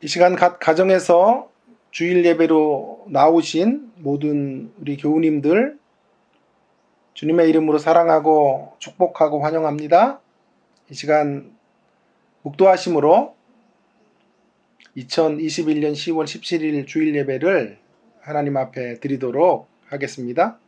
이 시간 가정에서 주일 예배로 나오신 모든 우리 교우님들 주님의 이름으로 사랑하고 축복하고 환영합니다. 이 시간 묵도하심으로 2021년 10월 17일 주일 예배를 하나님 앞에 드리도록 하겠습니다.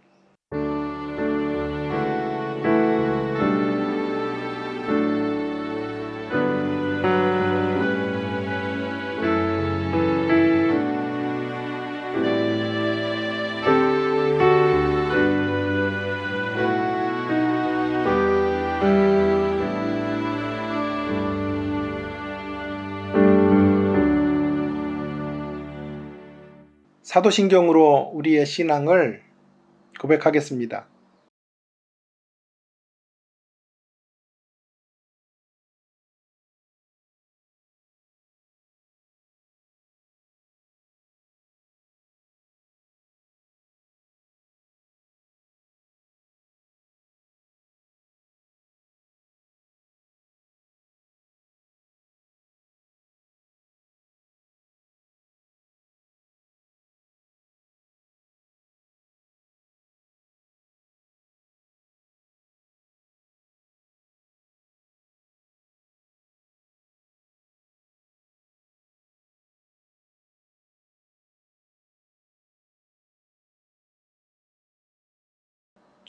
사도신경으로 우리의 신앙을 고백하겠습니다.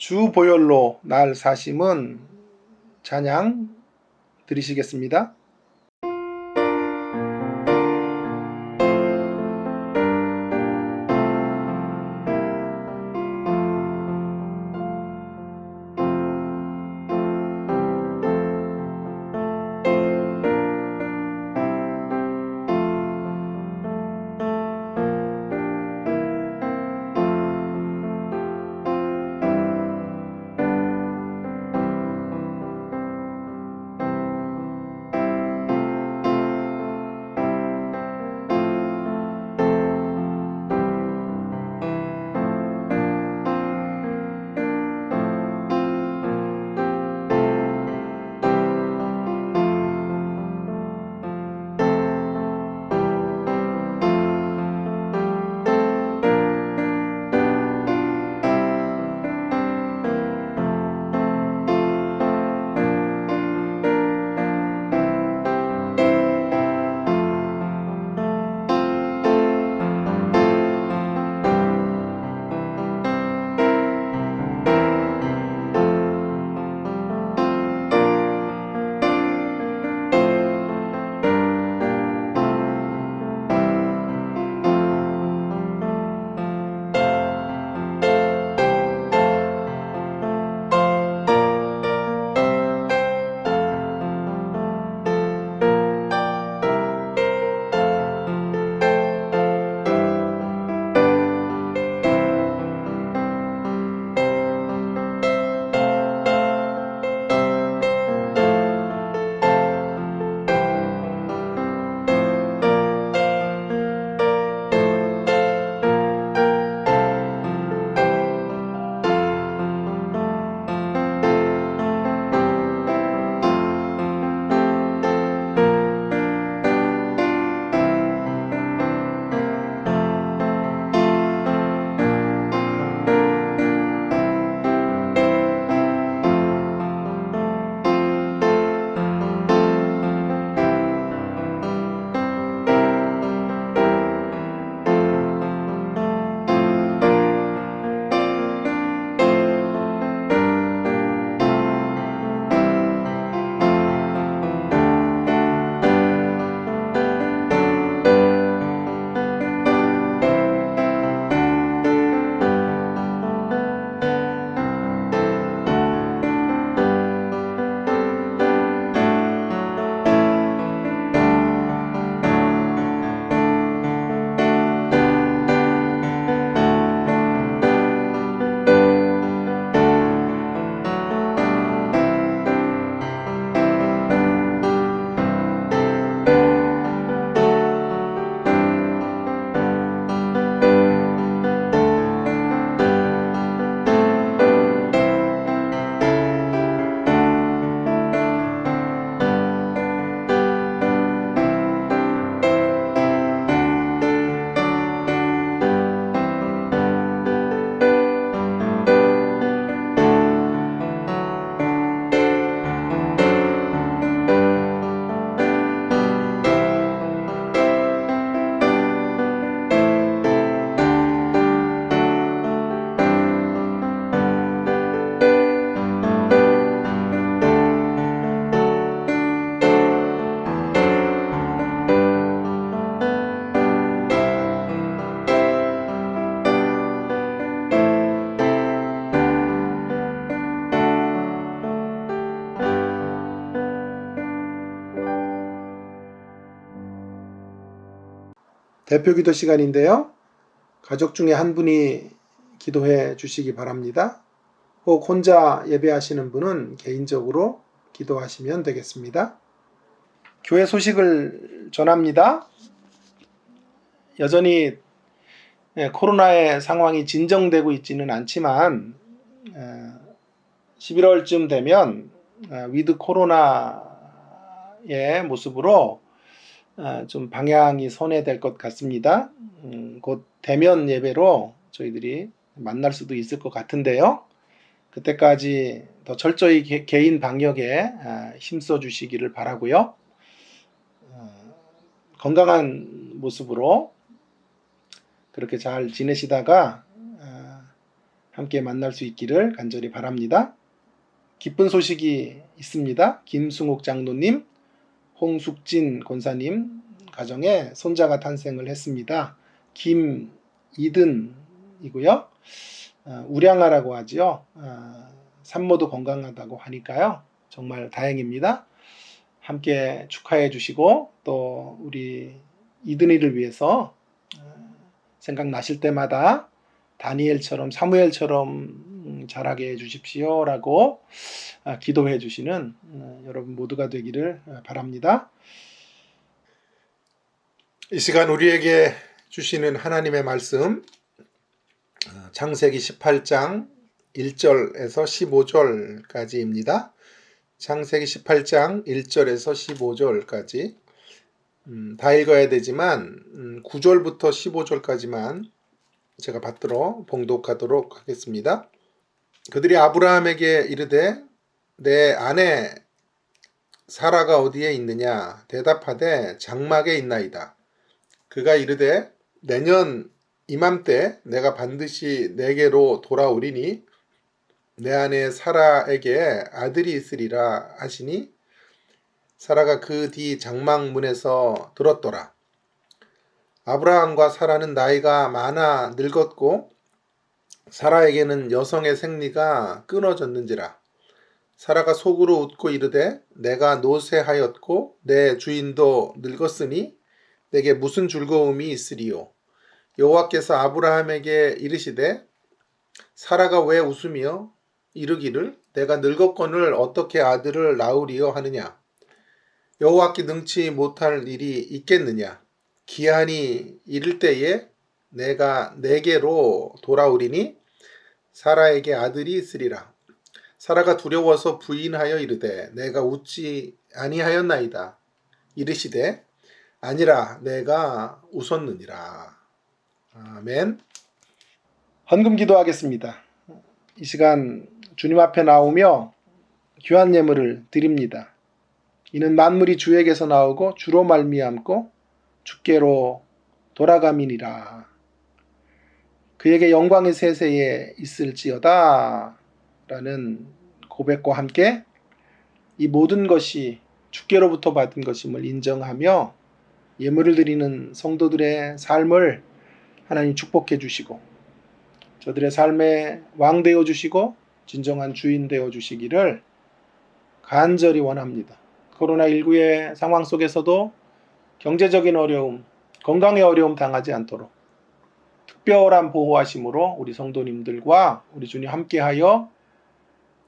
주 보혈로 날 사심은 찬양 드리시겠습니다. 대표 기도 시간인데요. 가족 중에 한 분이 기도해 주시기 바랍니다. 혹 혼자 예배하시는 분은 개인적으로 기도하시면 되겠습니다. 교회 소식을 전합니다. 여전히 코로나의 상황이 진정되고 있지는 않지만 11월쯤 되면 위드 코로나의 모습으로 좀 방향이 선회될 것 같습니다. 곧 대면 예배로 저희들이 만날 수도 있을 것 같은데요. 그때까지 더 철저히 개인 방역에 힘써 주시기를 바라고요. 건강한 모습으로 그렇게 잘 지내시다가 함께 만날 수 있기를 간절히 바랍니다. 기쁜 소식이 있습니다. 김승욱 장로님, 홍숙진 권사님 가정에 손자가 탄생을 했습니다. 김이든이고요. 우량아라고 하지요. 산모도 건강하다고 하니까요. 정말 다행입니다. 함께 축하해 주시고 또 우리 이든이를 위해서 생각나실 때마다 다니엘처럼 사무엘처럼 자라게 해 주십시오라고 기도해 주시는 여러분 모두가 되기를 바랍니다. 이 시간 우리에게 주시는 하나님의 말씀 창세기 18장 1절에서 15절까지입니다. 창세기 18장 1절에서 15절까지 다 읽어야 되지만 9절부터 15절까지만 제가 받들어 봉독하도록 하겠습니다. 그들이 아브라함에게 이르되 내 아내 사라가 어디에 있느냐 대답하되 장막에 있나이다. 그가 이르되 내년 이맘때 내가 반드시 내게로 돌아오리니 내 아내 사라에게 아들이 있으리라 하시니 사라가 그 뒤 장막문에서 들었더라. 아브라함과 사라는 나이가 많아 늙었고 사라에게는 여성의 생리가 끊어졌는지라. 사라가 속으로 웃고 이르되 내가 노쇠하였고 내 주인도 늙었으니 내게 무슨 즐거움이 있으리요. 여호와께서 아브라함에게 이르시되 사라가 왜 웃으며 이르기를 내가 늙었거늘 어떻게 아들을 낳으리요 하느냐. 여호와께 능치 못할 일이 있겠느냐. 기한이 이를 때에 내가 내게로 돌아오리니 사라에게 아들이 있으리라. 사라가 두려워서 부인하여 이르되 내가 웃지 아니하였나이다. 이르시되 아니라 내가 웃었느니라. 아멘. 헌금 기도하겠습니다. 이 시간 주님 앞에 나오며 귀한 예물을 드립니다. 이는 만물이 주에게서 나오고 주로 말미암고 주께로 돌아감이니라. 그에게 영광이 세세에 있을지어다 라는 고백과 함께 이 모든 것이 주께로부터 받은 것임을 인정하며 예물을 드리는 성도들의 삶을 하나님 축복해 주시고 저들의 삶의 왕 되어 주시고 진정한 주인 되어 주시기를 간절히 원합니다. 코로나19의 상황 속에서도 경제적인 어려움, 건강의 어려움 당하지 않도록 특별한 보호하심으로 우리 성도님들과 우리 주님 함께하여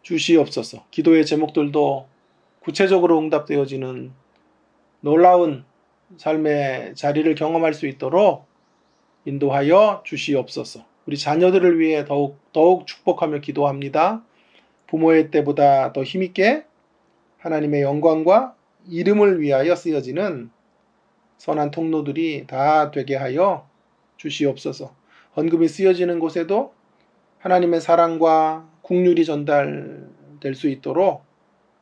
주시옵소서. 기도의 제목들도 구체적으로 응답되어지는 놀라운 삶의 자리를 경험할 수 있도록 인도하여 주시옵소서. 우리 자녀들을 위해 더욱 축복하며 기도합니다. 부모의 때보다 더 힘있게 하나님의 영광과 이름을 위하여 쓰여지는 선한 통로들이 다 되게 하여 주시옵소서. 헌금이 쓰여지는 곳에도 하나님의 사랑과 긍휼이 전달될 수 있도록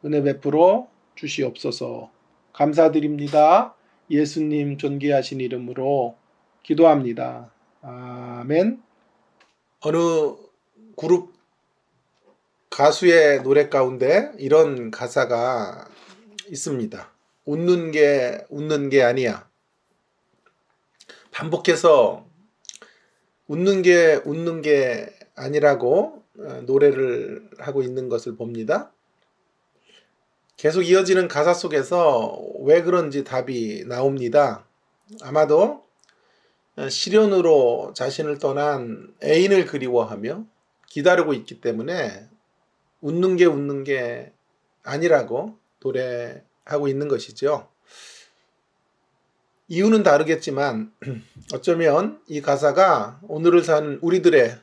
은혜 베풀어 주시옵소서. 감사드립니다. 예수님 존귀하신 이름으로 기도합니다. 아멘. 어느 그룹 가수의 노래 가운데 이런 가사가 있습니다. 웃는 게 아니야. 반복해서 웃는 게 아니라고 노래를 하고 있는 것을 봅니다. 계속 이어지는 가사 속에서 왜 그런지 답이 나옵니다. 아마도 시련으로 자신을 떠난 애인을 그리워하며 기다리고 있기 때문에 웃는 게 아니라고 도래하고 있는 것이죠. 이유는 다르겠지만 어쩌면 이 가사가 오늘을 사는 우리들의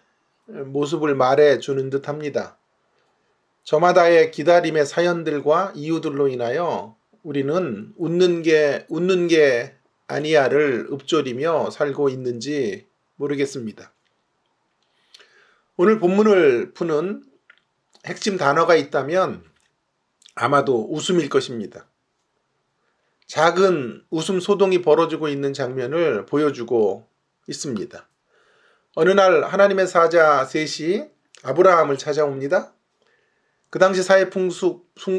모습을 말해주는 듯 합니다. 저마다의 기다림의 사연들과 이유들로 인하여 우리는 웃는 게 아니야를 읊조리며 살고 있는지 모르겠습니다. 오늘 본문을 푸는 핵심 단어가 있다면 아마도 웃음일 것입니다. 작은 웃음 소동이 벌어지고 있는 장면을 보여주고 있습니다. 어느 날 하나님의 사자 셋이 아브라함을 찾아옵니다. 그 당시 사회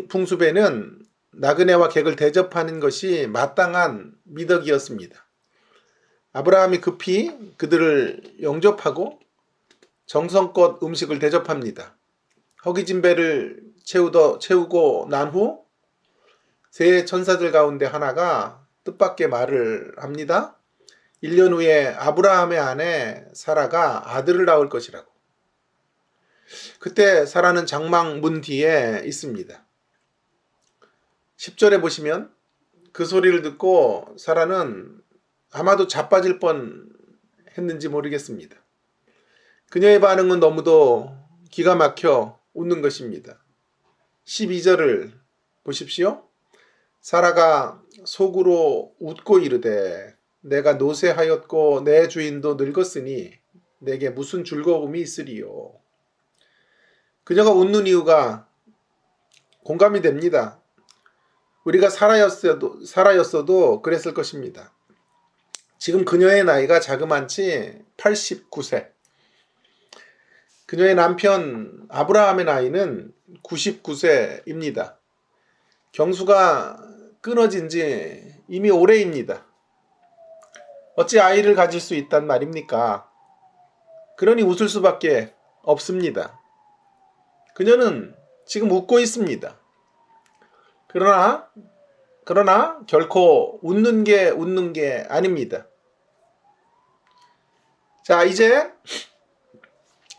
풍습에는 나그네와 객을 대접하는 것이 마땅한 미덕이었습니다. 아브라함이 급히 그들을 영접하고 정성껏 음식을 대접합니다. 허기진 배를 채우고 난 후 세 천사들 가운데 하나가 뜻밖의 말을 합니다. 1년 후에 아브라함의 아내 사라가 아들을 낳을 것이라고. 그때 사라는 장막 문 뒤에 있습니다. 10절에 보시면 그 소리를 듣고 사라는 아마도 자빠질 뻔 했는지 모르겠습니다. 그녀의 반응은 너무도 기가 막혀 웃는 것입니다. 12절을 보십시오. 사라가 속으로 웃고 이르되 내가 노쇠하였고 내 주인도 늙었으니 내게 무슨 즐거움이 있으리요. 그녀가 웃는 이유가 공감이 됩니다. 우리가 사라였어도 그랬을 것입니다. 지금 그녀의 나이가 자그만치 89세. 그녀의 남편 아브라함의 나이는 99세입니다. 경수가 끊어진 지 이미 오래입니다. 어찌 아이를 가질 수 있단 말입니까? 그러니 웃을 수밖에 없습니다. 그녀는 지금 웃고 있습니다. 그러나 결코 웃는 게 아닙니다. 자, 이제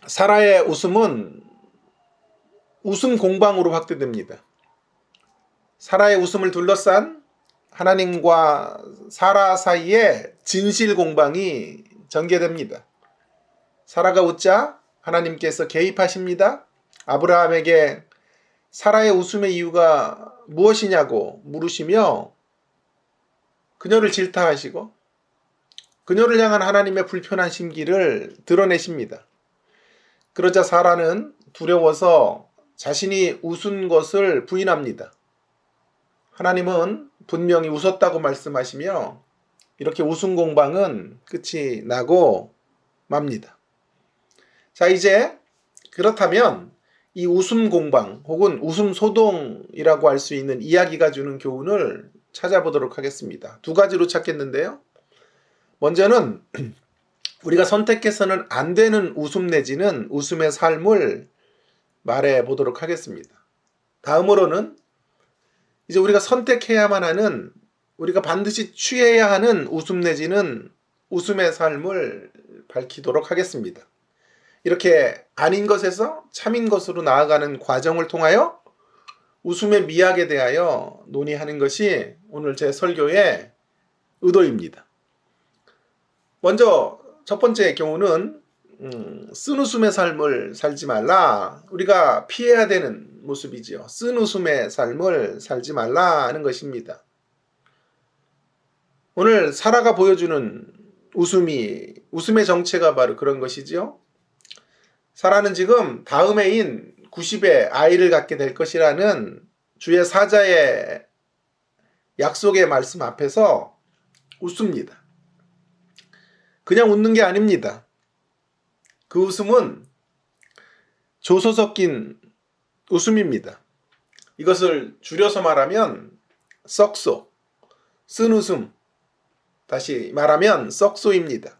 사라의 웃음은 웃음 공방으로 확대됩니다. 사라의 웃음을 둘러싼 하나님과 사라 사이에 진실 공방이 전개됩니다. 사라가 웃자 하나님께서 개입하십니다. 아브라함에게 사라의 웃음의 이유가 무엇이냐고 물으시며 그녀를 질타하시고 그녀를 향한 하나님의 불편한 심기를 드러내십니다. 그러자 사라는 두려워서 자신이 웃은 것을 부인합니다. 하나님은 분명히 웃었다고 말씀하시며 이렇게 웃음 공방은 끝이 나고 맙니다. 자, 이제 그렇다면 이 웃음 공방 혹은 웃음 소동이라고 할 수 있는 이야기가 주는 교훈을 찾아보도록 하겠습니다. 두 가지로 찾겠는데요. 먼저는 우리가 선택해서는 안 되는 웃음 내지는 웃음의 삶을 말해 보도록 하겠습니다. 다음으로는 이제 우리가 선택해야만 하는, 우리가 반드시 취해야 하는 웃음 내지는 웃음의 삶을 밝히도록 하겠습니다. 이렇게 아닌 것에서 참인 것으로 나아가는 과정을 통하여 웃음의 미학에 대하여 논의하는 것이 오늘 제 설교의 의도입니다. 먼저 첫 번째 경우는 쓴 웃음의 삶을 살지 말라. 우리가 피해야 되는 모습이지요. 쓴 웃음의 삶을 살지 말라는 것입니다. 오늘 사라가 보여주는 웃음의 정체가 바로 그런 것이지요. 사라는 지금 다음 해인 90에 아이를 갖게 될 것이라는 주의 사자의 약속의 말씀 앞에서 웃습니다. 그냥 웃는 게 아닙니다. 그 웃음은 조소 섞인 웃음입니다. 이것을 줄여서 말하면 썩소, 쓴 웃음, 다시 말하면 썩소입니다.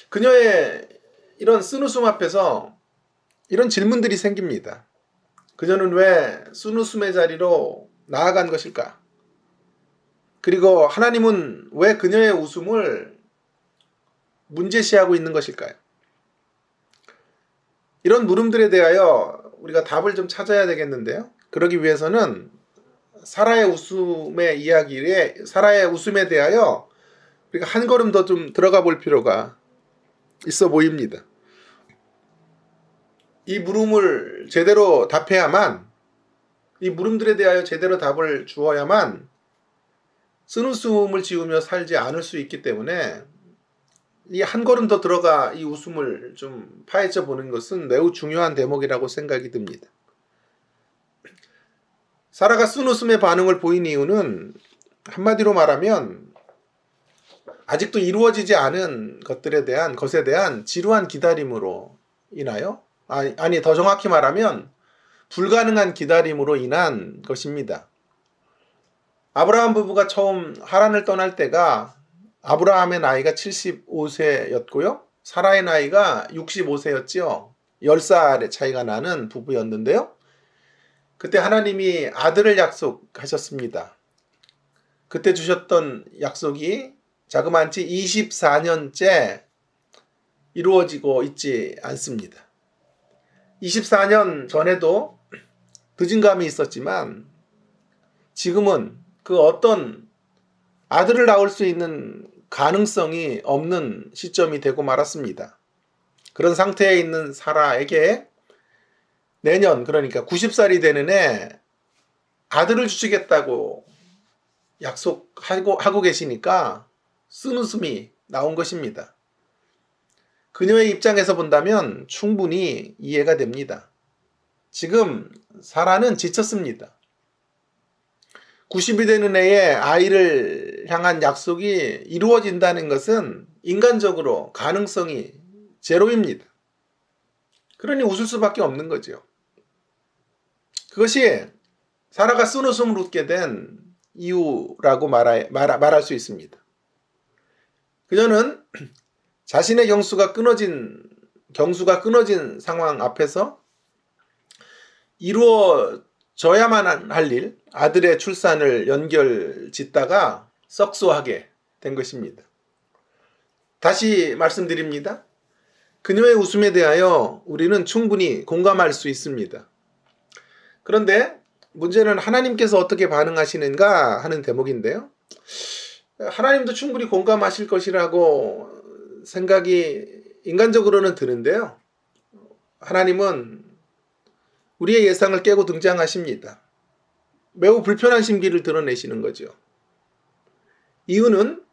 그녀의 이런 쓴 웃음 앞에서 이런 질문들이 생깁니다. 그녀는 왜 쓴 웃음의 자리로 나아간 것일까? 그리고 하나님은 왜 그녀의 웃음을 문제시하고 있는 것일까요? 이런 물음들에 대하여 우리가 답을 좀 찾아야 되겠는데요. 그러기 위해서는 사라의 웃음에 대하여 우리가 한 걸음 더 좀 들어가 볼 필요가 있어 보입니다. 이 물음을 제대로 답해야만, 이 물음들에 대하여 제대로 답을 주어야만 쓴웃음을 지으며 살지 않을 수 있기 때문에 이 한 걸음 더 들어가 이 웃음을 좀 파헤쳐 보는 것은 매우 중요한 대목이라고 생각이 듭니다. 사라가 쓴웃음의 반응을 보인 이유는 한마디로 말하면 아직도 이루어지지 않은 것에 대한 지루한 기다림으로 인하여, 아니 더 정확히 말하면 불가능한 기다림으로 인한 것입니다. 아브라함 부부가 처음 하란을 떠날 때가 아브라함의 나이가 75세였고요. 사라의 나이가 65세였지요. 10살의 차이가 나는 부부였는데요. 그때 하나님이 아들을 약속하셨습니다. 그때 주셨던 약속이 자그마치 24년째 이루어지고 있지 않습니다. 24년 전에도 늦은 감이 있었지만 지금은 그 어떤 아들을 낳을 수 있는 가능성이 없는 시점이 되고 말았습니다. 그런 상태에 있는 사라에게 내년, 그러니까 90살이 되는 해 아들을 주시겠다고 약속하고 계시니까 쓴웃음이 나온 것입니다. 그녀의 입장에서 본다면 충분히 이해가 됩니다. 지금 사라는 지쳤습니다. 90이 되는 해에 아이를 향한 약속이 이루어진다는 것은 인간적으로 가능성이 제로입니다. 그러니 웃을 수밖에 없는 거죠. 그것이 사라가 쓴웃음을 웃게 된 이유라고 말할 수 있습니다. 그녀는 자신의 경수가 끊어진 상황 앞에서 이루어져야만 할 일, 아들의 출산을 연결짓다가 썩소하게 된 것입니다. 다시 말씀드립니다. 그녀의 웃음에 대하여 우리는 충분히 공감할 수 있습니다. 그런데 문제는 하나님께서 어떻게 반응하시는가 하는 대목인데요. 하나님도 충분히 공감하실 것이라고 생각이 인간적으로는 드는데요. 하나님은 우리의 예상을 깨고 등장하십니다. 매우 불편한 심기를 드러내시는 거죠. 이유는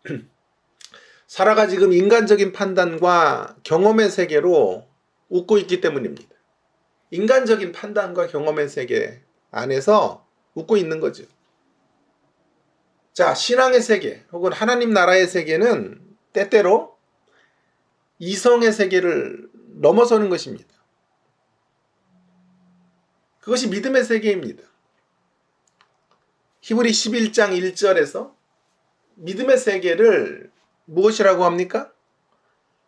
사라가 지금 인간적인 판단과 경험의 세계로 웃고 있기 때문입니다. 인간적인 판단과 경험의 세계 안에서 웃고 있는 거죠. 자, 신앙의 세계 혹은 하나님 나라의 세계는 때때로 이성의 세계를 넘어서는 것입니다. 그것이 믿음의 세계입니다. 히브리 11장 1절에서 믿음의 세계를 무엇이라고 합니까?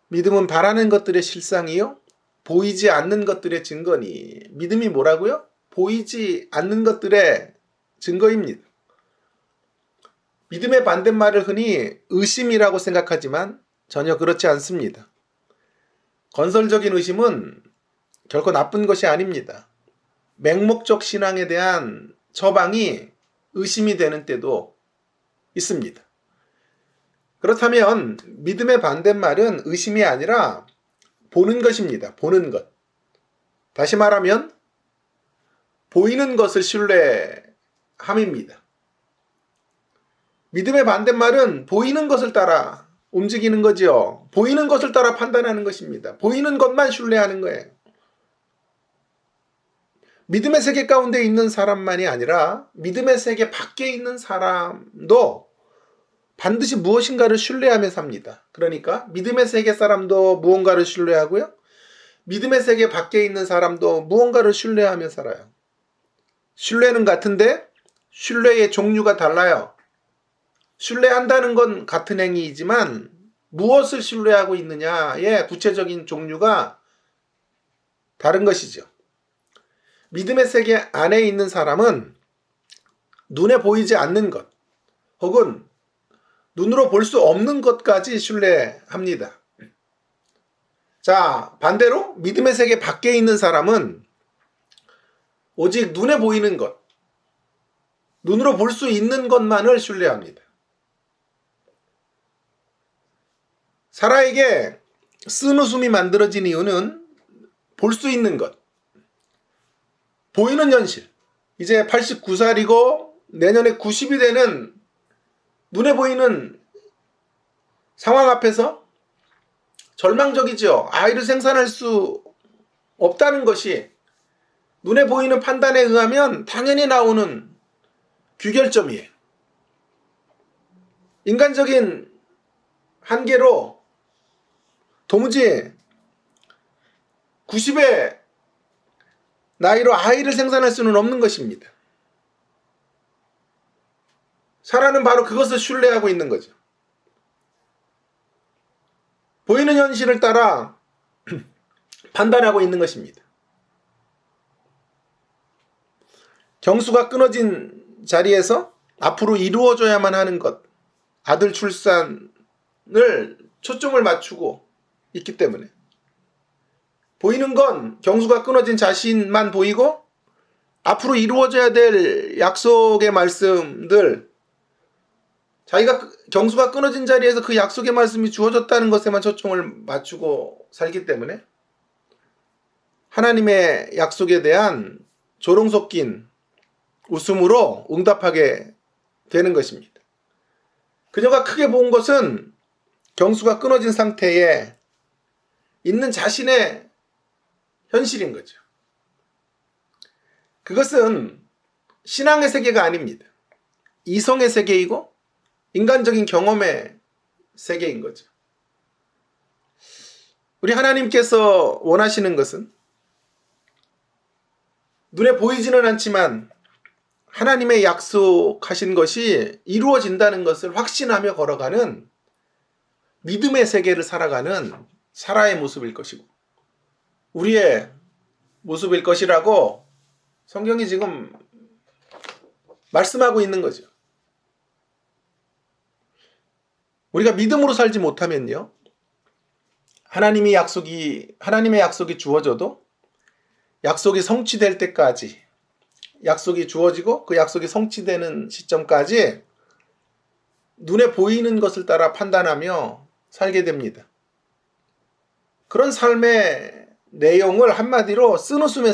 믿음은 바라는 것들의 실상이요 보이지 않는 것들의 증거니. 믿음이 뭐라고요? 보이지 않는 것들의 증거입니다. 믿음의 반대말을 흔히 의심이라고 생각하지만 전혀 그렇지 않습니다. 건설적인 의심은 결코 나쁜 것이 아닙니다. 맹목적 신앙에 대한 처방이 의심이 되는 때도 있습니다. 그렇다면 믿음의 반대말은 의심이 아니라 보는 것입니다. 보는 것. 다시 말하면 보이는 것을 신뢰함입니다. 믿음의 반대말은 보이는 것을 따라 움직이는 거죠. 보이는 것을 따라 판단하는 것입니다. 보이는 것만 신뢰하는 거예요. 믿음의 세계 가운데 있는 사람만이 아니라 믿음의 세계 밖에 있는 사람도 반드시 무엇인가를 신뢰하며 삽니다. 그러니까 믿음의 세계 사람도 무언가를 신뢰하고요. 믿음의 세계 밖에 있는 사람도 무언가를 신뢰하며 살아요. 신뢰는 같은데 신뢰의 종류가 달라요. 신뢰한다는 건 같은 행위이지만 무엇을 신뢰하고 있느냐의 구체적인 종류가 다른 것이죠. 믿음의 세계 안에 있는 사람은 눈에 보이지 않는 것 혹은 눈으로 볼 수 없는 것까지 신뢰합니다. 자, 반대로 믿음의 세계 밖에 있는 사람은 오직 눈에 보이는 것, 눈으로 볼 수 있는 것만을 신뢰합니다. 사라에게 쓴 웃음이 만들어진 이유는 볼 수 있는 것, 보이는 현실. 이제 89살이고 내년에 90이 되는 눈에 보이는 상황 앞에서 절망적이죠. 아이를 생산할 수 없다는 것이 눈에 보이는 판단에 의하면 당연히 나오는 귀결점이에요. 인간적인 한계로 도무지 90의 나이로 아이를 생산할 수는 없는 것입니다. 사라는 바로 그것을 신뢰하고 있는 거죠. 보이는 현실을 따라 판단하고 있는 것입니다. 경수가 끊어진 자리에서 앞으로 이루어져야만 하는 것, 아들 출산을 초점을 맞추고 있기 때문에 보이는 건 경수가 끊어진 자신만 보이고 앞으로 이루어져야 될 약속의 말씀들, 자기가 경수가 끊어진 자리에서 그 약속의 말씀이 주어졌다는 것에만 초점을 맞추고 살기 때문에 하나님의 약속에 대한 조롱 섞인 웃음으로 응답하게 되는 것입니다. 그녀가 크게 본 것은 경수가 끊어진 상태에 있는 자신의 현실인 거죠. 그것은 신앙의 세계가 아닙니다. 이성의 세계이고 인간적인 경험의 세계인 거죠. 우리 하나님께서 원하시는 것은 눈에 보이지는 않지만 하나님의 약속하신 것이 이루어진다는 것을 확신하며 걸어가는 믿음의 세계를 살아가는 사라의 모습일 것이고 우리의 모습일 것이라고 성경이 지금 말씀하고 있는 거죠. 우리가 믿음으로 살지 못하면요, 하나님의 약속이 주어져도 약속이 성취될 때까지, 약속이 주어지고 그 약속이 성취되는 시점까지 눈에 보이는 것을 따라 판단하며 살게 됩니다. 그런 삶의 내용을 한마디로 쓴웃음의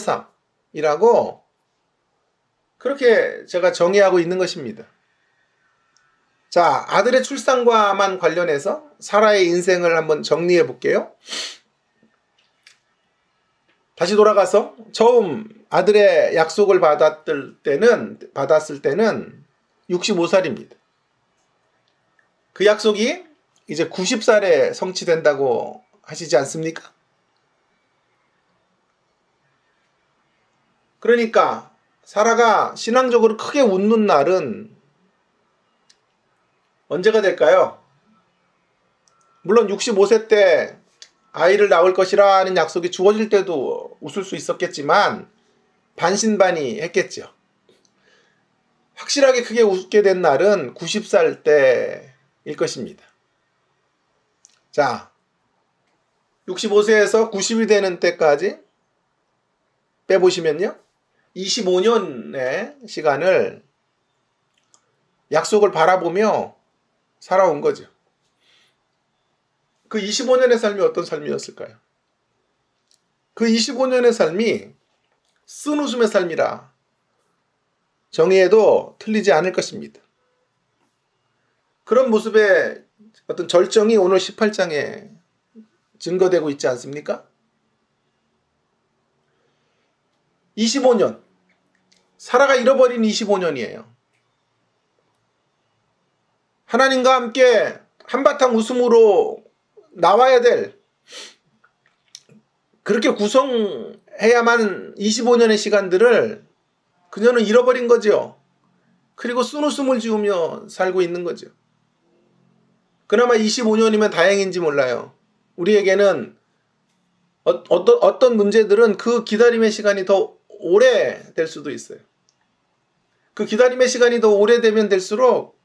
삶이라고 그렇게 제가 정의하고 있는 것입니다. 자, 아들의 출산과만 관련해서 사라의 인생을 한번 정리해 볼게요. 다시 돌아가서 처음 아들의 약속을 받았을 때는 65살입니다. 그 약속이 이제 90살에 성취된다고 하시지 않습니까? 그러니까 사라가 신앙적으로 크게 웃는 날은 언제가 될까요? 물론 65세 때 아이를 낳을 것이라는 약속이 주어질 때도 웃을 수 있었겠지만 반신반의했겠죠. 확실하게 크게 웃게 된 날은 90살 때일 것입니다. 자, 65세에서 90이 되는 때까지 빼보시면요, 25년의 시간을 약속을 바라보며 살아온 거죠. 그 25년의 삶이 어떤 삶이었을까요? 그 25년의 삶이 쓴웃음의 삶이라 정의해도 틀리지 않을 것입니다. 그런 모습의 어떤 절정이 오늘 18장에 증거되고 있지 않습니까? 25년, 사라가 잃어버린 25년이에요. 하나님과 함께 한바탕 웃음으로 나와야 될, 그렇게 구성해야만 25년의 시간들을 그녀는 잃어버린 거죠. 그리고 쓴웃음을 지으며 살고 있는 거죠. 그나마 25년이면 다행인지 몰라요. 우리에게는 어떤 문제들은 그 기다림의 시간이 더 오래 될 수도 있어요. 그 기다림의 시간이 더 오래되면 될수록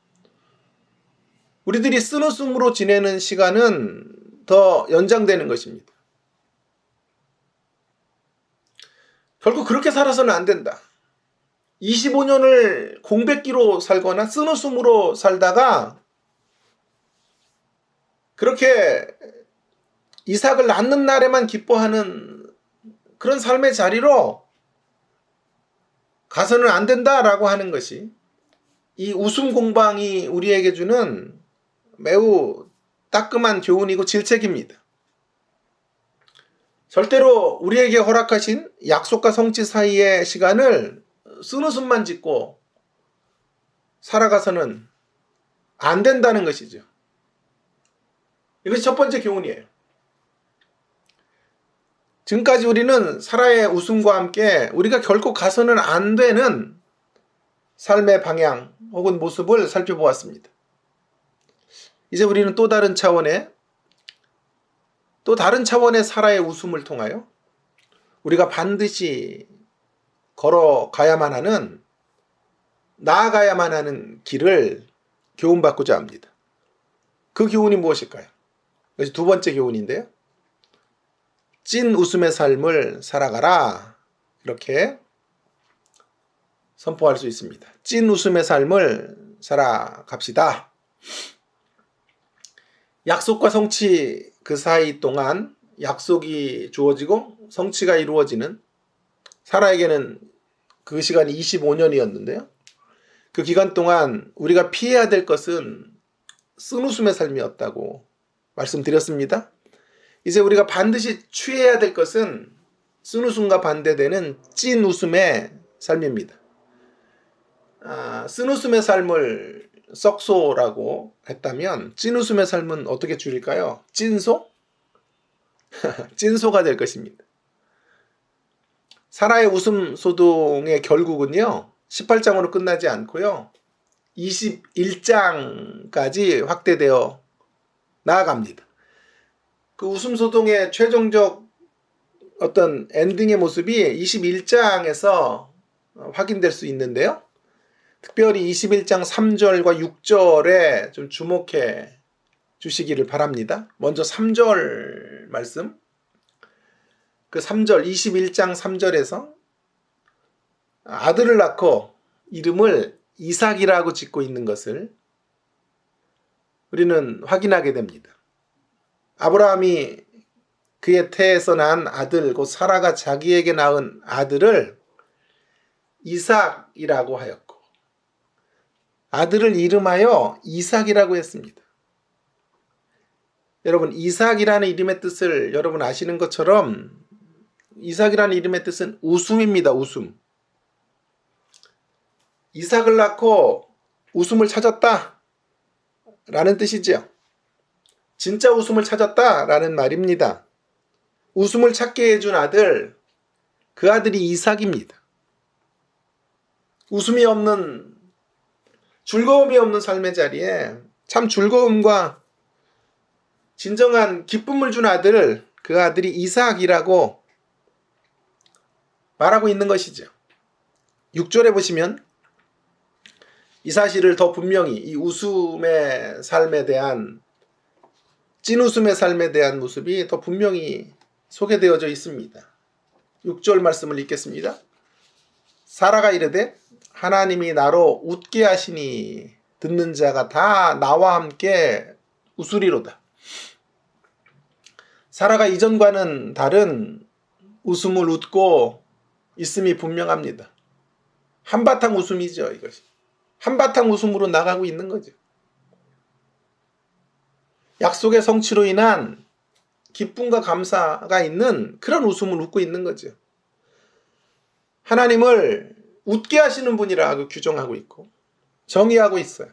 우리들이 쓴웃음으로 지내는 시간은 더 연장되는 것입니다. 결국 그렇게 살아서는 안 된다. 25년을 공백기로 살거나 쓴웃음으로 살다가 그렇게 이삭을 낳는 날에만 기뻐하는 그런 삶의 자리로 가서는 안 된다라고 하는 것이 이 웃음 공방이 우리에게 주는 매우 따끔한 교훈이고 질책입니다. 절대로 우리에게 허락하신 약속과 성취 사이의 시간을 쓴웃음만 짓고 살아가서는 안 된다는 것이죠. 이것이 첫 번째 교훈이에요. 지금까지 우리는 사라의 웃음과 함께 우리가 결코 가서는 안 되는 삶의 방향 혹은 모습을 살펴보았습니다. 이제 우리는 또 다른 차원의 사라의 웃음을 통하여 우리가 반드시 걸어가야만 하는, 나아가야만 하는 길을 교훈받고자 합니다. 그 교훈이 무엇일까요? 이것이 두 번째 교훈인데요. 찐 웃음의 삶을 살아가라. 이렇게 선포할 수 있습니다. 찐 웃음의 삶을 살아갑시다. 약속과 성취 그 사이 동안 약속이 주어지고 성취가 이루어지는, 사라에게는 그 시간이 25년이었는데요. 그 기간 동안 우리가 피해야 될 것은 쓴웃음의 삶이었다고 말씀드렸습니다. 이제 우리가 반드시 취해야 될 것은 쓴웃음과 반대되는 찐 웃음의 삶입니다. 쓴웃음의 삶을 썩소라고 했다면 찐웃음의 삶은 어떻게 줄일까요? 찐소? 찐소가 될 것입니다. 사라의 웃음 소동의 결국은요, 18장으로 끝나지 않고요, 21장까지 확대되어 나아갑니다. 그 웃음 소동의 최종적 어떤 엔딩의 모습이 21장에서 확인될 수 있는데요. 특별히 21장 3절과 6절에 좀 주목해 주시기를 바랍니다. 먼저 3절 말씀. 그 3절, 21장 3절에서 아들을 낳고 이름을 이삭이라고 짓고 있는 것을 우리는 확인하게 됩니다. 아브라함이 그의 태에서 난 아들, 곧 사라가 자기에게 낳은 아들을 이삭이라고 하였고, 아들을 이름하여 이삭이라고 했습니다. 여러분, 이삭이라는 이름의 뜻을 여러분 아시는 것처럼 이삭이라는 이름의 뜻은 웃음입니다. 웃음. 이삭을 낳고 웃음을 찾았다 라는 뜻이지요. 진짜 웃음을 찾았다라는 말입니다. 웃음을 찾게 해준 아들, 그 아들이 이삭입니다. 웃음이 없는, 즐거움이 없는 삶의 자리에 참 즐거움과 진정한 기쁨을 준 아들, 그 아들이 이삭이라고 말하고 있는 것이죠. 6절에 보시면 이 사실을 더 분명히, 이 웃음의 삶에 대한, 찐웃음의 삶에 대한 모습이 더 분명히 소개되어져 있습니다. 6절 말씀을 읽겠습니다. 사라가 이르되 하나님이 나로 웃게 하시니 듣는 자가 다 나와 함께 웃으리로다. 사라가 이전과는 다른 웃음을 웃고 있음이 분명합니다. 한바탕 웃음이죠, 이것이. 한바탕 웃음으로 나가고 있는 거죠. 약속의 성취로 인한 기쁨과 감사가 있는 그런 웃음을 웃고 있는 거죠. 하나님을 웃게 하시는 분이라고 규정하고 있고 정의하고 있어요.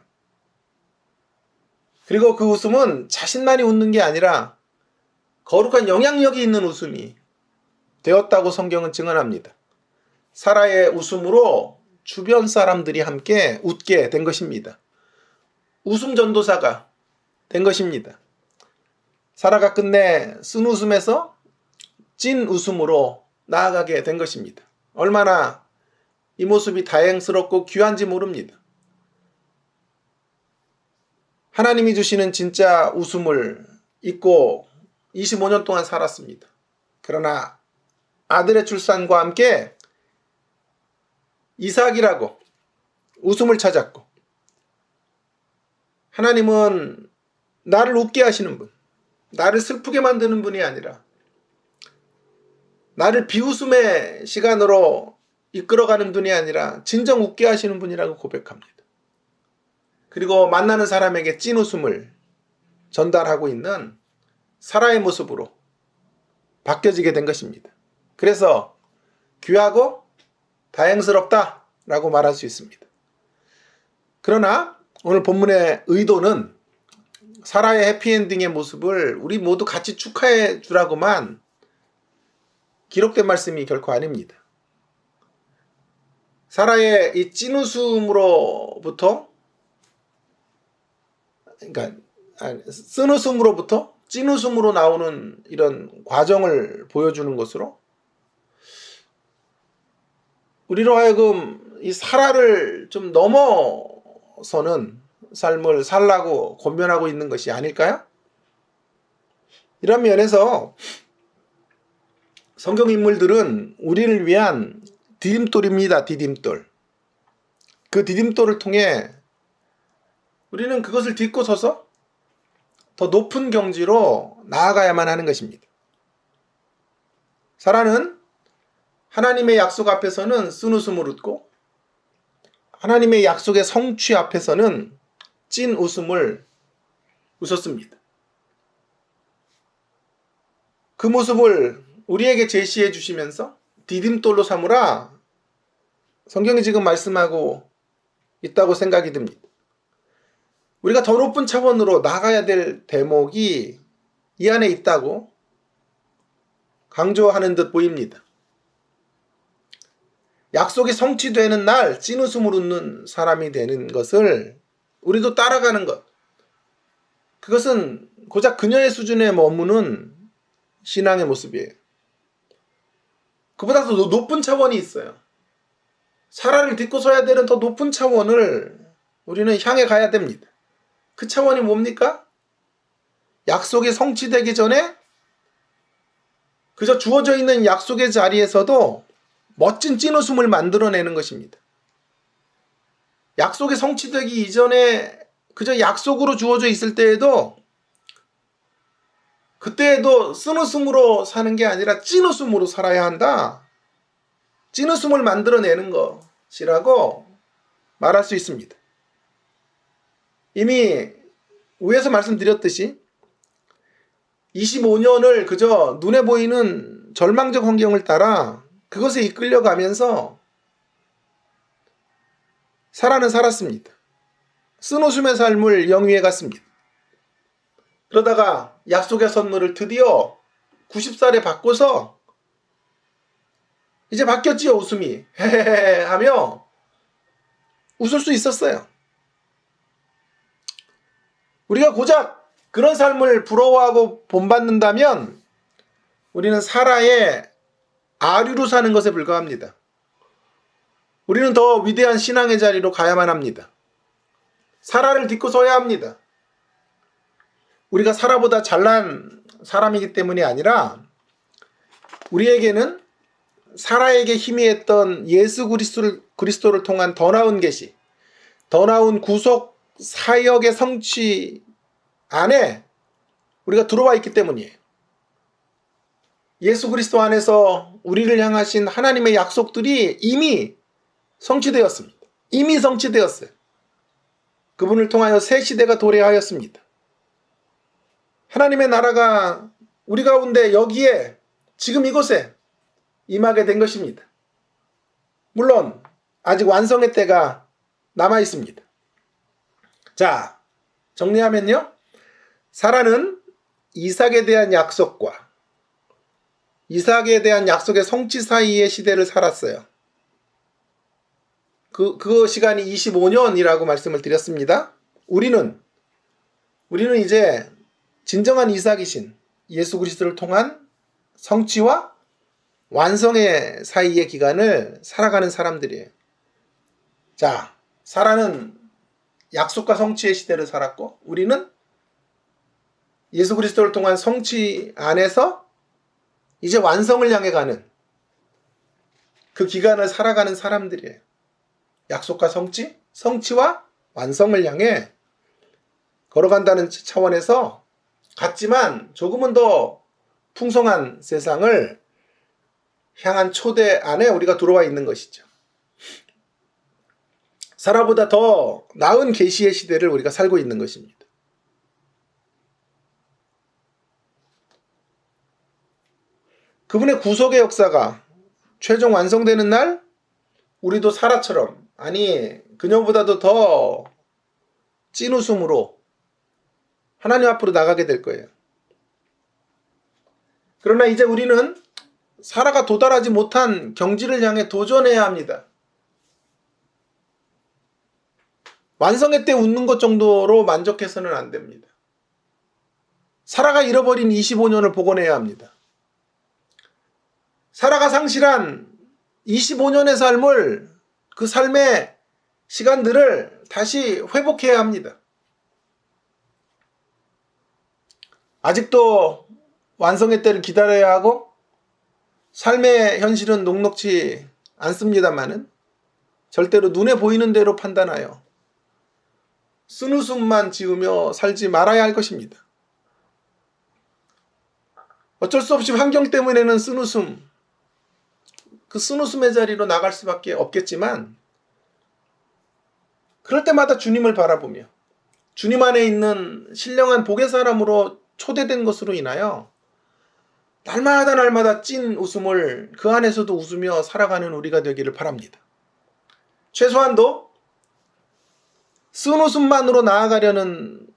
그리고 그 웃음은 자신만이 웃는 게 아니라 거룩한 영향력이 있는 웃음이 되었다고 성경은 증언합니다. 사라의 웃음으로 주변 사람들이 함께 웃게 된 것입니다. 웃음 전도사가 된 것입니다. 사라가 끝내 쓴 웃음에서 찐 웃음으로 나아가게 된 것입니다. 얼마나 이 모습이 다행스럽고 귀한지 모릅니다. 하나님이 주시는 진짜 웃음을 잊고 25년 동안 살았습니다. 그러나 아들의 출산과 함께 이삭이라고 웃음을 찾았고, 하나님은 나를 웃게 하시는 분, 나를 슬프게 만드는 분이 아니라 나를 비웃음의 시간으로 이끌어가는 분이 아니라 진정 웃게 하시는 분이라고 고백합니다. 그리고 만나는 사람에게 찐 웃음을 전달하고 있는 사라의 모습으로 바뀌어지게 된 것입니다. 그래서 귀하고 다행스럽다라고 말할 수 있습니다. 그러나 오늘 본문의 의도는 사라의 해피엔딩의 모습을 우리 모두 같이 축하해 주라고만 기록된 말씀이 결코 아닙니다. 사라의 이 찐웃음으로부터, 그러니까 쓴웃음으로부터 찐웃음으로 나오는 이런 과정을 보여주는 것으로 우리로 하여금 이 사라를 좀 넘어서는 삶을 살라고 권면하고 있는 것이 아닐까요? 이런 면에서 성경 인물들은 우리를 위한 디딤돌입니다. 디딤돌. 그 디딤돌을 통해 우리는 그것을 딛고 서서 더 높은 경지로 나아가야만 하는 것입니다. 사라는 하나님의 약속 앞에서는 쓴웃음을 웃고, 하나님의 약속의 성취 앞에서는 찐 웃음을 웃었습니다. 그 모습을 우리에게 제시해 주시면서 디딤돌로 삼으라 성경이 지금 말씀하고 있다고 생각이 듭니다. 우리가 더 높은 차원으로 나가야 될 대목이 이 안에 있다고 강조하는 듯 보입니다. 약속이 성취되는 날 찐웃음을 웃는 사람이 되는 것을 우리도 따라가는 것, 그것은 고작 그녀의 수준에 머무는 신앙의 모습이에요. 그보다 더 높은 차원이 있어요. 사라를 딛고 서야 되는 더 높은 차원을 우리는 향해 가야 됩니다. 그 차원이 뭡니까? 약속이 성취되기 전에 그저 주어져 있는 약속의 자리에서도 멋진 찐웃음을 만들어내는 것입니다. 약속이 성취되기 이전에 그저 약속으로 주어져 있을 때에도, 그때에도 쓴웃음으로 사는 게 아니라 찐웃음으로 살아야 한다. 찐웃음을 만들어내는 것이라고 말할 수 있습니다. 이미 위에서 말씀드렸듯이 25년을 그저 눈에 보이는 절망적 환경을 따라 그것에 이끌려가면서 사라는 살았습니다. 쓴웃음의 삶을 영위해 갔습니다. 그러다가 약속의 선물을 드디어 90살에 받고서 이제 바뀌었지요. 웃음이 헤헤헤 하며 웃을 수 있었어요. 우리가 고작 그런 삶을 부러워하고 본받는다면 우리는 사라의 아류로 사는 것에 불과합니다. 우리는 더 위대한 신앙의 자리로 가야만 합니다. 사라를 딛고 서야 합니다. 우리가 사라보다 잘난 사람이기 때문이 아니라 우리에게는 사라에게 희미했던 예수 그리스도를 통한 더 나은 계시, 더 나은 구속 사역의 성취 안에 우리가 들어와 있기 때문이에요. 예수 그리스도 안에서 우리를 향하신 하나님의 약속들이 이미 성취되었습니다. 이미 성취되었어요. 그분을 통하여 새 시대가 도래하였습니다. 하나님의 나라가 우리 가운데 여기에 지금 이곳에 임하게 된 것입니다. 물론 아직 완성의 때가 남아 있습니다. 자, 정리하면요. 사라는 이삭에 대한 약속과 이삭에 대한 약속의 성취 사이의 시대를 살았어요. 그 시간이 25년이라고 말씀을 드렸습니다. 우리는 이제 진정한 이삭이신 예수 그리스도를 통한 성취와 완성의 사이의 기간을 살아가는 사람들이에요. 자, 사라는 약속과 성취의 시대를 살았고 우리는 예수 그리스도를 통한 성취 안에서 이제 완성을 향해 가는 그 기간을 살아가는 사람들이에요. 약속과 성취, 성취와 완성을 향해 걸어간다는 차원에서 같지만 조금은 더 풍성한 세상을 향한 초대 안에 우리가 들어와 있는 것이죠. 사라보다 더 나은 계시의 시대를 우리가 살고 있는 것입니다. 그분의 구속의 역사가 최종 완성되는 날 우리도 사라처럼, 아니 그녀보다도 더 찐 웃음으로 하나님 앞으로 나가게 될 거예요. 그러나 이제 우리는 사라가 도달하지 못한 경지를 향해 도전해야 합니다. 완성의 때 웃는 것 정도로 만족해서는 안 됩니다. 사라가 잃어버린 25년을 복원해야 합니다. 사라가 상실한 25년의 삶을, 그 삶의 시간들을 다시 회복해야 합니다. 아직도 완성의 때를 기다려야 하고 삶의 현실은 녹록지 않습니다만은 절대로 눈에 보이는 대로 판단하여 쓴웃음만 지으며 살지 말아야 할 것입니다. 어쩔 수 없이 환경 때문에는 쓴웃음, 그 쓴웃음의 자리로 나갈 수밖에 없겠지만 그럴 때마다 주님을 바라보며 주님 안에 있는 신령한 복의 사람으로 초대된 것으로 인하여 날마다 찐 웃음을 그 안에서도 웃으며 살아가는 우리가 되기를 바랍니다. 최소한도 쓴웃음만으로 나아가려는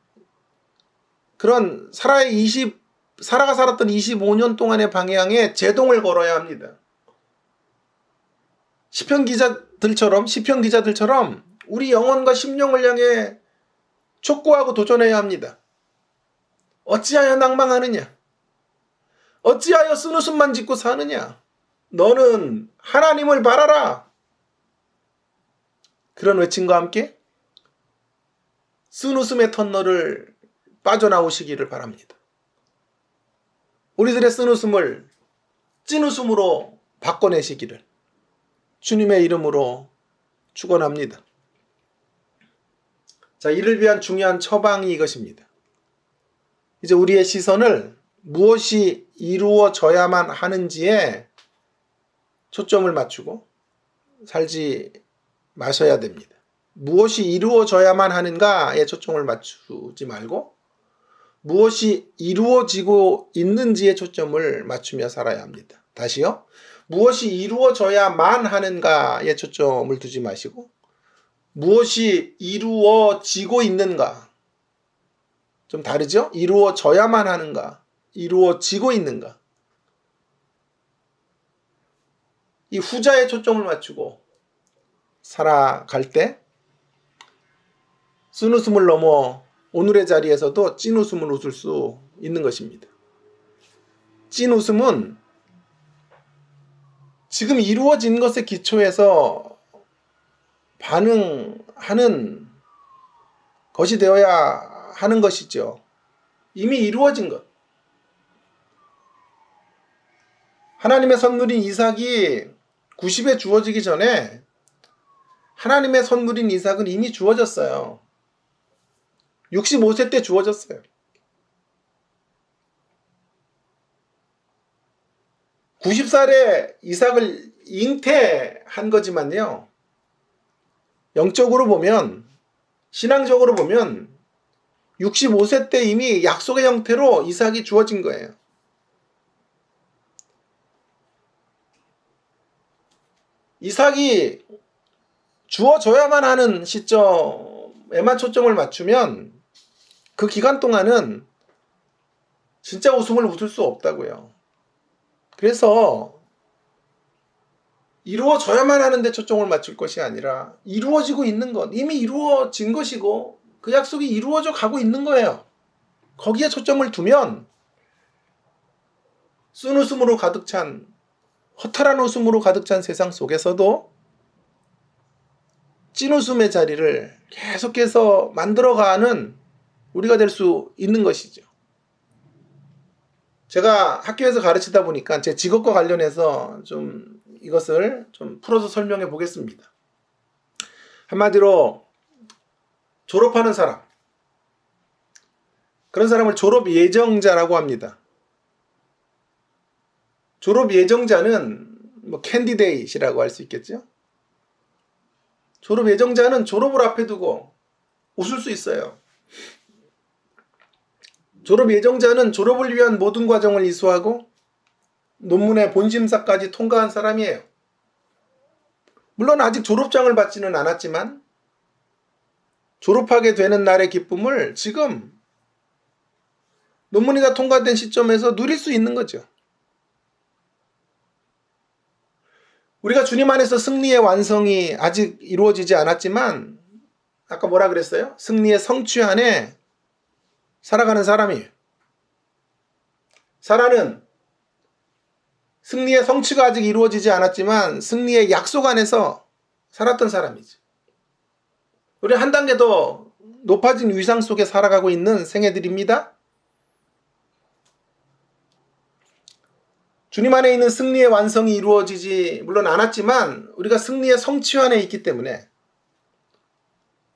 그런 사라가 살았던 25년 동안의 방향에 제동을 걸어야 합니다. 시편 기자들처럼 우리 영혼과 심령을 향해 촉구하고 도전해야 합니다. 어찌하여 낭망하느냐? 어찌하여 쓴웃음만 짓고 사느냐? 너는 하나님을 바라라. 그런 외침과 함께 쓴웃음의 터널을 빠져나오시기를 바랍니다. 우리들의 쓴웃음을 찐웃음으로 바꿔내시기를 주님의 이름으로 축원합니다. 자, 이를 위한 중요한 처방이 이것입니다. 이제 우리의 시선을 무엇이 이루어져야만 하는지에 초점을 맞추고 살지 마셔야 됩니다. 무엇이 이루어져야만 하는가에 초점을 맞추지 말고 무엇이 이루어지고 있는지에 초점을 맞추며 살아야 합니다. 다시요. 무엇이 이루어져야만 하는가에 초점을 두지 마시고 무엇이 이루어지고 있는가, 좀 다르죠? 이루어져야만 하는가, 이루어지고 있는가, 이 후자에 초점을 맞추고 살아갈 때 쓴웃음을 넘어 오늘의 자리에서도 찐웃음을 웃을 수 있는 것입니다. 찐웃음은 지금 이루어진 것에 기초해서 반응하는 것이 되어야 하는 것이죠. 이미 이루어진 것. 하나님의 선물인 이삭이 90에 주어지기 전에 하나님의 선물인 이삭은 이미 주어졌어요. 65세 때 주어졌어요. 90살에 이삭을 잉태한 거지만요. 영적으로 보면, 신앙적으로 보면 65세 때 이미 약속의 형태로 이삭이 주어진 거예요. 이삭이 주어져야만 하는 시점에만 초점을 맞추면 그 기간 동안은 진짜 웃음을 웃을 수 없다고요. 그래서 이루어져야만 하는데 초점을 맞출 것이 아니라 이루어지고 있는 것, 이미 이루어진 것이고 그 약속이 이루어져 가고 있는 거예요. 거기에 초점을 두면 쓴웃음으로 가득 찬, 허탈한 웃음으로 가득 찬 세상 속에서도 찐웃음의 자리를 계속해서 만들어가는 우리가 될 수 있는 것이죠. 제가 학교에서 가르치다 보니까 제 직업과 관련해서 좀 이것을 좀 풀어서 설명해 보겠습니다. 한마디로 졸업하는 사람, 그런 사람을 졸업 예정자라고 합니다. 졸업 예정자는 뭐 캔디데이트라고 할 수 있겠죠. 졸업 예정자는 졸업을 앞에 두고 웃을 수 있어요. 졸업 예정자는 졸업을 위한 모든 과정을 이수하고 논문의 본심사까지 통과한 사람이에요. 물론 아직 졸업장을 받지는 않았지만 졸업하게 되는 날의 기쁨을 지금 논문이 다 통과된 시점에서 누릴 수 있는 거죠. 우리가 주님 안에서 승리의 완성이 아직 이루어지지 않았지만 아까 뭐라 그랬어요? 승리의 성취 안에 살아가는 사람이에요. 사라는 승리의 성취가 아직 이루어지지 않았지만 승리의 약속 안에서 살았던 사람이죠. 우리 한 단계 더 높아진 위상 속에 살아가고 있는 생애들입니다. 주님 안에 있는 승리의 완성이 이루어지지 물론 않았지만 우리가 승리의 성취 안에 있기 때문에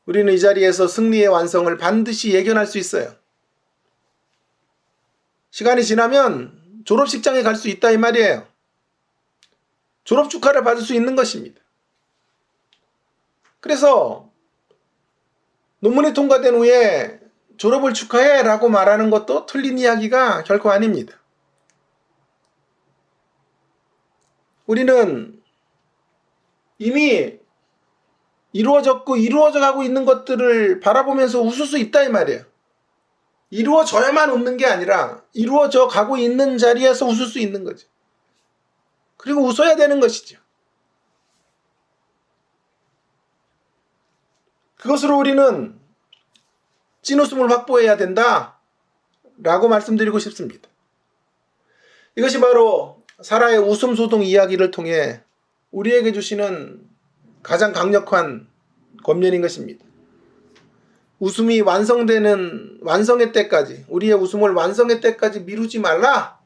우리는 이 자리에서 승리의 완성을 반드시 예견할 수 있어요. 시간이 지나면 졸업식장에 갈 수 있다 이 말이에요. 졸업 축하를 받을 수 있는 것입니다. 그래서 논문이 통과된 후에 졸업을 축하해 라고 말하는 것도 틀린 이야기가 결코 아닙니다. 우리는 이미 이루어졌고 이루어져 가고 있는 것들을 바라보면서 웃을 수 있다 이 말이에요. 이루어져야만 웃는 게 아니라 이루어져 가고 있는 자리에서 웃을 수 있는 거죠. 그리고 웃어야 되는 것이죠. 그것으로 우리는 찐웃음을 확보해야 된다 라고 말씀드리고 싶습니다. 이것이 바로 사라의 웃음 소동 이야기를 통해 우리에게 주시는 가장 강력한 권면인 것입니다. 웃음이 완성의 때까지, 우리의 웃음을 완성의 때까지 미루지 말라.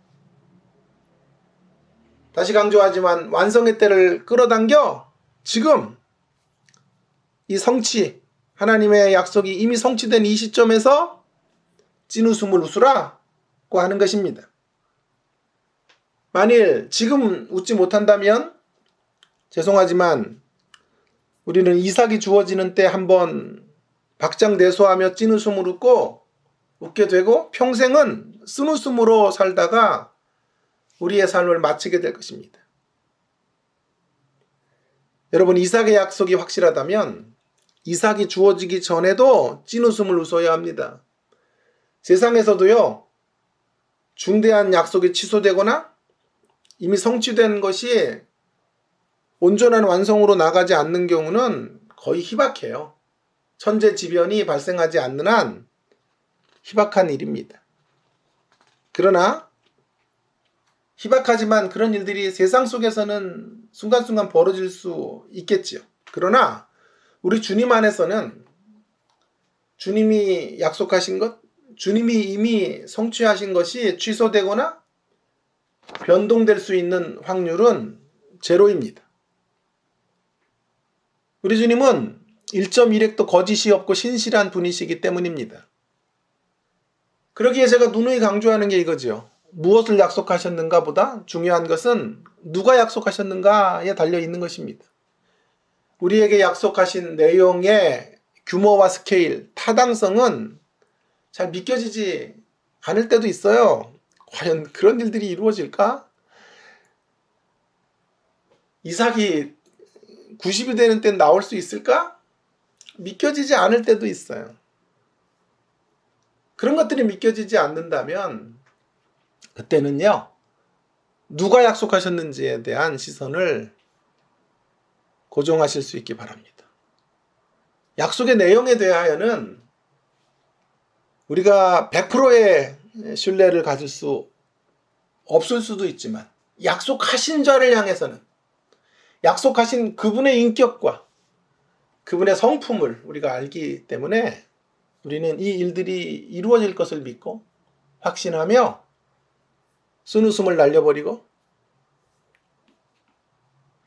다시 강조하지만 완성의 때를 끌어당겨 지금 이 성취, 하나님의 약속이 이미 성취된 이 시점에서 찐웃음을 웃으라고 하는 것입니다. 만일 지금 웃지 못한다면 죄송하지만 우리는 이삭이 주어지는 때 한번 박장대소하며 찐웃음을 웃게 되고 평생은 쓴웃음으로 살다가 우리의 삶을 마치게 될 것입니다. 여러분, 이삭의 약속이 확실하다면 이삭이 주어지기 전에도 찐웃음을 웃어야 합니다. 세상에서도요, 중대한 약속이 취소되거나 이미 성취된 것이 온전한 완성으로 나가지 않는 경우는 거의 희박해요. 천재지변이 발생하지 않는 한 희박한 일입니다. 그러나 희박하지만 그런 일들이 세상 속에서는 순간순간 벌어질 수 있겠지요. 그러나 우리 주님 안에서는 주님이 약속하신 것, 주님이 이미 성취하신 것이 취소되거나 변동될 수 있는 확률은 제로입니다. 우리 주님은 1.1핵도 거짓이 없고 신실한 분이시기 때문입니다. 그러기에 제가 누누이 강조하는 게 이거죠. 무엇을 약속하셨는가 보다 중요한 것은 누가 약속하셨는가에 달려 있는 것입니다. 우리에게 약속하신 내용의 규모와 스케일, 타당성은 잘 믿겨지지 않을 때도 있어요. 과연 그런 일들이 이루어질까? 이삭이 90이 되는 때는 나올 수 있을까? 믿겨지지 않을 때도 있어요. 그런 것들이 믿겨지지 않는다면 그때는요, 누가 약속하셨는지에 대한 시선을 고정하실 수 있기 바랍니다. 약속의 내용에 대하여는 우리가 100%의 신뢰를 가질 수 없을 수도 있지만 약속하신 자를 향해서는 약속하신 그분의 인격과 그분의 성품을 우리가 알기 때문에 우리는 이 일들이 이루어질 것을 믿고 확신하며 쓴웃음을 날려버리고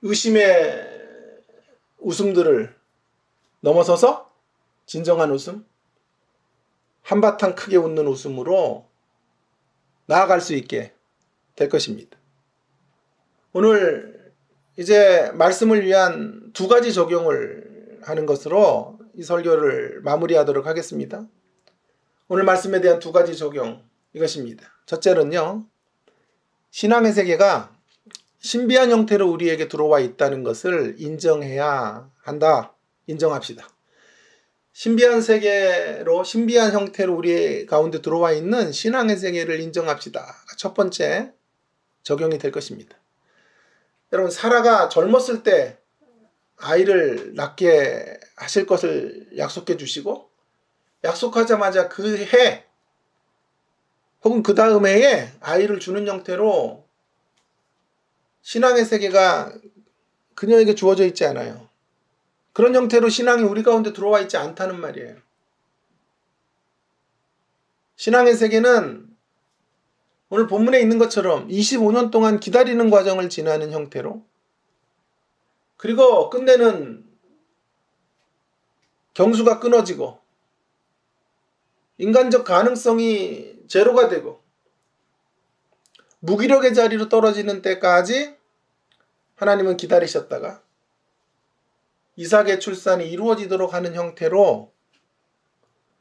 의심의 웃음들을 넘어서서 진정한 웃음, 한바탕 크게 웃는 웃음으로 나아갈 수 있게 될 것입니다. 오늘 이제 말씀을 위한 두 가지 적용을 하는 것으로 이 설교를 마무리하도록 하겠습니다. 오늘 말씀에 대한 두 가지 적용, 이것입니다. 첫째는요, 신앙의 세계가 신비한 형태로 우리에게 들어와 있다는 것을 인정해야 한다. 인정합시다. 신비한 세계로, 신비한 형태로 우리 가운데 들어와 있는 신앙의 세계를 인정합시다. 첫 번째 적용이 될 것입니다. 여러분, 사라가 젊었을 때 아이를 낳게 하실 것을 약속해 주시고, 약속하자마자 그 해 혹은 그 다음 해에 아이를 주는 형태로 신앙의 세계가 그녀에게 주어져 있지 않아요. 그런 형태로 신앙이 우리 가운데 들어와 있지 않다는 말이에요. 신앙의 세계는 오늘 본문에 있는 것처럼 25년 동안 기다리는 과정을 지나는 형태로, 그리고 끝내는 경수가 끊어지고 인간적 가능성이 제로가 되고 무기력의 자리로 떨어지는 때까지 하나님은 기다리셨다가 이삭의 출산이 이루어지도록 하는 형태로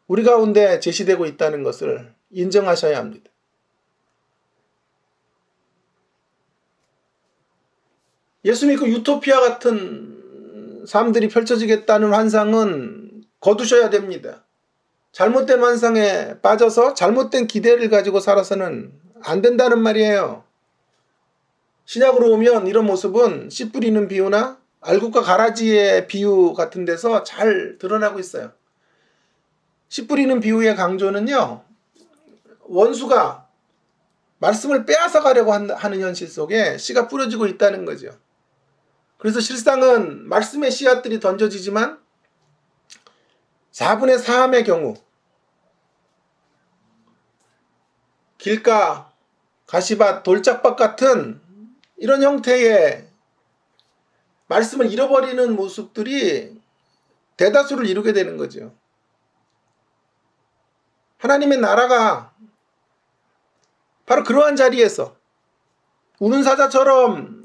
우리 가운데 제시되고 있다는 것을 인정하셔야 합니다. 예수 믿고 유토피아 같은 삶들이 펼쳐지겠다는 환상은 거두셔야 됩니다. 잘못된 환상에 빠져서 잘못된 기대를 가지고 살아서는 안 된다는 말이에요. 신약으로 오면 이런 모습은 씨 뿌리는 비유나 알곡과 가라지의 비유 같은 데서 잘 드러나고 있어요. 씨 뿌리는 비유의 강조는요, 원수가 말씀을 빼앗아 가려고 하는 현실 속에 씨가 뿌려지고 있다는 거죠. 그래서 실상은 말씀의 씨앗들이 던져지지만 4분의 3의 경우 길가, 가시밭, 돌짝밭 같은 이런 형태의 말씀을 잃어버리는 모습들이 대다수를 이루게 되는 거죠. 하나님의 나라가 바로 그러한 자리에서 우는 사자처럼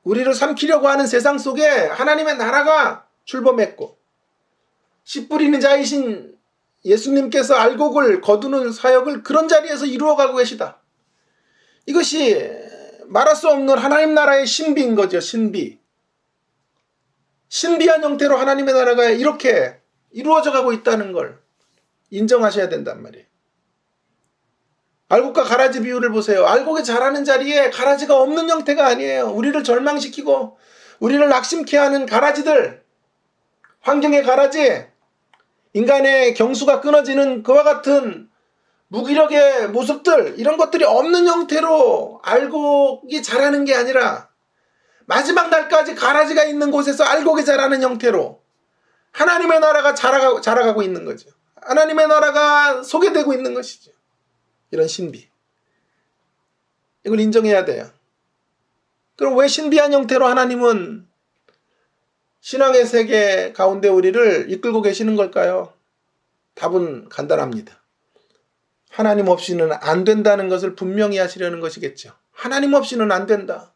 우리를 삼키려고 하는 세상 속에 하나님의 나라가 출범했고, 씨 뿌리는 자이신 예수님께서 알곡을 거두는 사역을 그런 자리에서 이루어가고 계시다. 이것이 말할 수 없는 하나님 나라의 신비인 거죠. 신비. 신비한 형태로 하나님의 나라가 이렇게 이루어져 가고 있다는 걸 인정하셔야 된단 말이에요. 알곡과 가라지 비유를 보세요. 알곡이 자라는 자리에 가라지가 없는 형태가 아니에요. 우리를 절망시키고 우리를 낙심케 하는 가라지들, 환경의 가라지, 인간의 경수가 끊어지는 그와 같은 무기력의 모습들, 이런 것들이 없는 형태로 알곡이 자라는 게 아니라 마지막 날까지 가라지가 있는 곳에서 알곡이 자라는 형태로 하나님의 나라가 자라가고 있는 거죠. 하나님의 나라가 소개되고 있는 것이죠. 이런 신비. 이걸 인정해야 돼요. 그럼 왜 신비한 형태로 하나님은 신앙의 세계 가운데 우리를 이끌고 계시는 걸까요? 답은 간단합니다. 하나님 없이는 안 된다는 것을 분명히 하시려는 것이겠죠. 하나님 없이는 안 된다.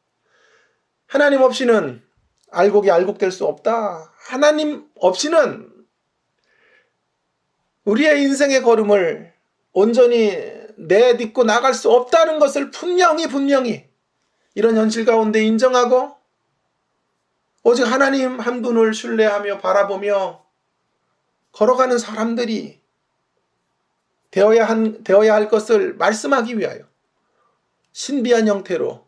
하나님 없이는 알곡이 알곡될 수 없다. 하나님 없이는 우리의 인생의 걸음을 온전히 내딛고 나갈 수 없다는 것을 분명히 이런 현실 가운데 인정하고 오직 하나님 한 분을 신뢰하며 바라보며 걸어가는 사람들이 되어야 할 것을 말씀하기 위하여 신비한 형태로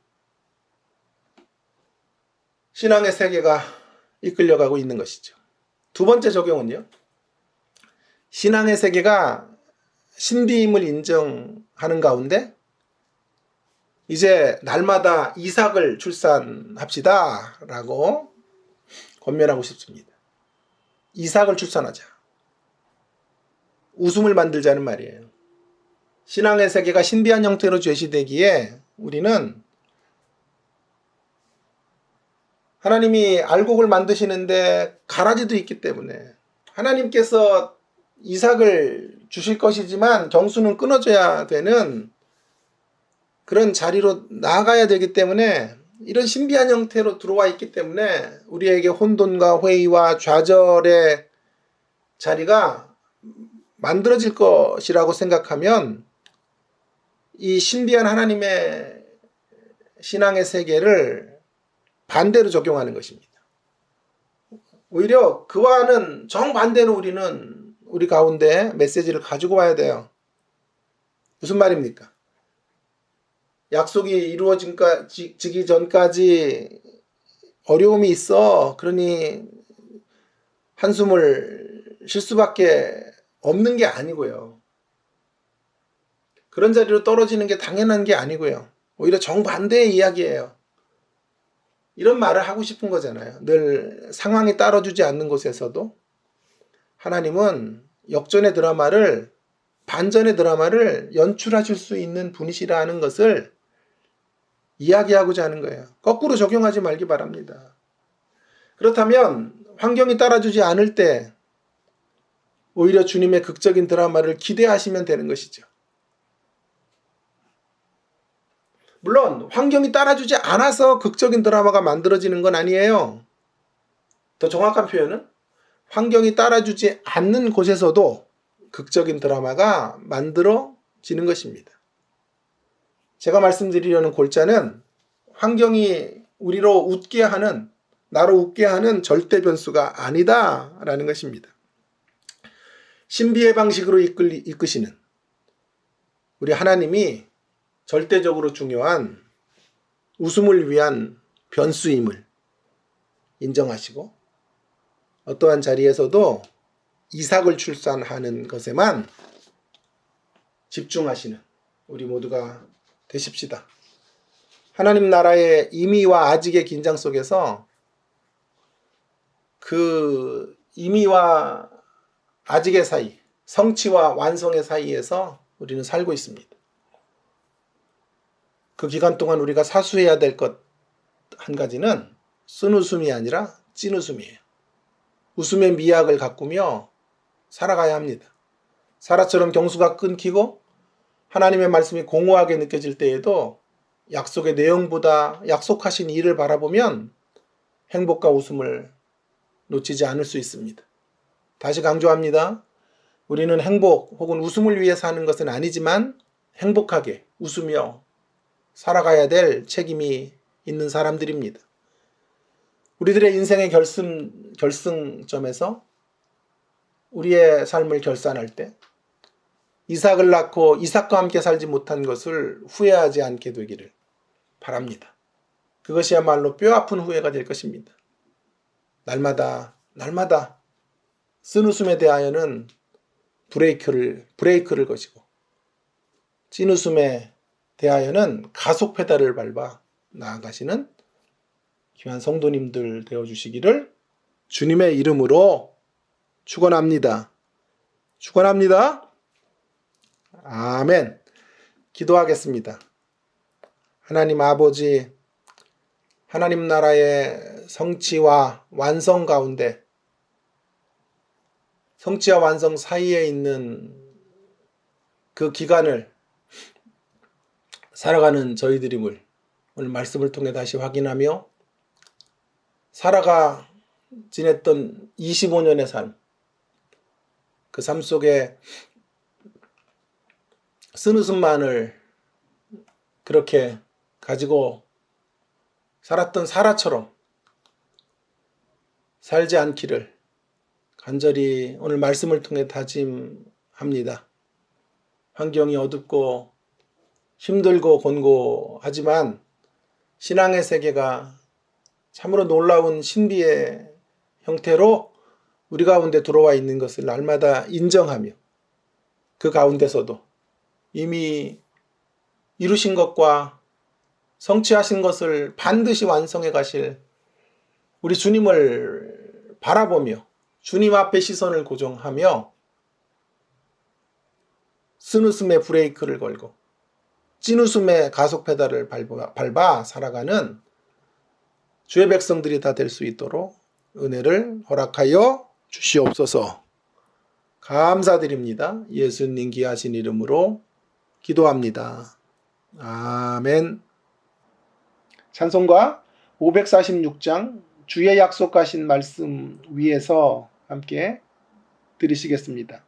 신앙의 세계가 이끌려가고 있는 것이죠. 두 번째 적용은요, 신앙의 세계가 신비임을 인정하는 가운데 이제 날마다 이삭을 출산합시다 라고 권면하고 싶습니다. 이삭을 출산하자. 웃음을 만들자는 말이에요. 신앙의 세계가 신비한 형태로 제시되기에 우리는 하나님이 알곡을 만드시는데 가라지도 있기 때문에 하나님께서 이삭을 주실 것이지만 정수는 끊어져야 되는 그런 자리로 나아가야 되기 때문에 이런 신비한 형태로 들어와 있기 때문에 우리에게 혼돈과 회의와 좌절의 자리가 만들어질 것이라고 생각하면 이 신비한 하나님의 신앙의 세계를 반대로 적용하는 것입니다. 오히려 그와는 정반대로 우리는 우리 가운데 메시지를 가지고 와야 돼요. 무슨 말입니까? 약속이 이루어지기 전까지 어려움이 있어. 그러니 한숨을 쉴 수밖에 없는 게 아니고요. 그런 자리로 떨어지는 게 당연한 게 아니고요. 오히려 정반대의 이야기예요. 이런 말을 하고 싶은 거잖아요. 늘 상황이 따라주지 않는 곳에서도 하나님은 역전의 드라마를, 반전의 드라마를 연출하실 수 있는 분이시라는 것을 이야기하고자 하는 거예요. 거꾸로 적용하지 말기 바랍니다. 그렇다면 환경이 따라주지 않을 때 오히려 주님의 극적인 드라마를 기대하시면 되는 것이죠. 물론 환경이 따라주지 않아서 극적인 드라마가 만들어지는 건 아니에요. 더 정확한 표현은 환경이 따라주지 않는 곳에서도 극적인 드라마가 만들어지는 것입니다. 제가 말씀드리려는 골자는 환경이 우리로 웃게 하는, 나로 웃게 하는 절대 변수가 아니다라는 것입니다. 신비의 방식으로 이끄시는 우리 하나님이 절대적으로 중요한 웃음을 위한 변수임을 인정하시고 어떠한 자리에서도 이삭을 출산하는 것에만 집중하시는 우리 모두가 되십시다. 하나님 나라의 임의와 아직의 긴장 속에서 그 임의와 아직의 사이, 성취와 완성의 사이에서 우리는 살고 있습니다. 그 기간 동안 우리가 사수해야 될 것 한 가지는 쓴웃음이 아니라 찐웃음이에요. 웃음의 미학을 가꾸며 살아가야 합니다. 사라처럼 경수가 끊기고 하나님의 말씀이 공허하게 느껴질 때에도 약속의 내용보다 약속하신 일을 바라보면 행복과 웃음을 놓치지 않을 수 있습니다. 다시 강조합니다. 우리는 행복 혹은 웃음을 위해 사는 것은 아니지만 행복하게 웃으며 살아가야 될 책임이 있는 사람들입니다. 우리들의 인생의 결승점에서 우리의 삶을 결산할 때 이삭을 낳고 이삭과 함께 살지 못한 것을 후회하지 않게 되기를 바랍니다. 그것이야말로 뼈아픈 후회가 될 것입니다. 날마다 쓴웃음에 대하여는 브레이크를 거시고 찐웃음에 대하여는 가속 페달을 밟아 나아가시는 귀한 성도님들 되어주시기를 주님의 이름으로 축원합니다. 축원합니다. 아멘. 기도하겠습니다. 하나님 아버지, 하나님 나라의 성취와 완성 가운데 성취와 완성 사이에 있는 그 기간을 살아가는 저희들임을 오늘 말씀을 통해 다시 확인하며 살아가 지냈던 25년의 삶, 그 삶 속에 쓴웃음만을 그렇게 가지고 살았던 사라처럼 살지 않기를 간절히 오늘 말씀을 통해 다짐합니다. 환경이 어둡고 힘들고 곤고하지만 신앙의 세계가 참으로 놀라운 신비의 형태로 우리 가운데 들어와 있는 것을 날마다 인정하며 그 가운데서도 이미 이루신 것과 성취하신 것을 반드시 완성해 가실 우리 주님을 바라보며 주님 앞에 시선을 고정하며 쓴웃음에 브레이크를 걸고 찐웃음에 가속 페달을 밟아 살아가는 주의 백성들이 다 될 수 있도록 은혜를 허락하여 주시옵소서. 감사드립니다. 예수님 귀하신 이름으로 기도합니다. 아멘. 찬송가 546장 주의 약속하신 말씀 위에서 함께 들으시겠습니다.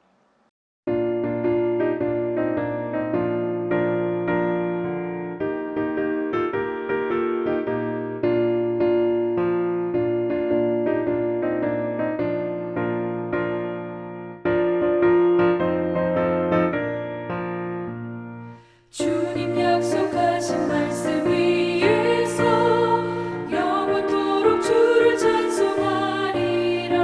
주님 약속하신 말씀 위에서 영원토록 주를 찬송하리라.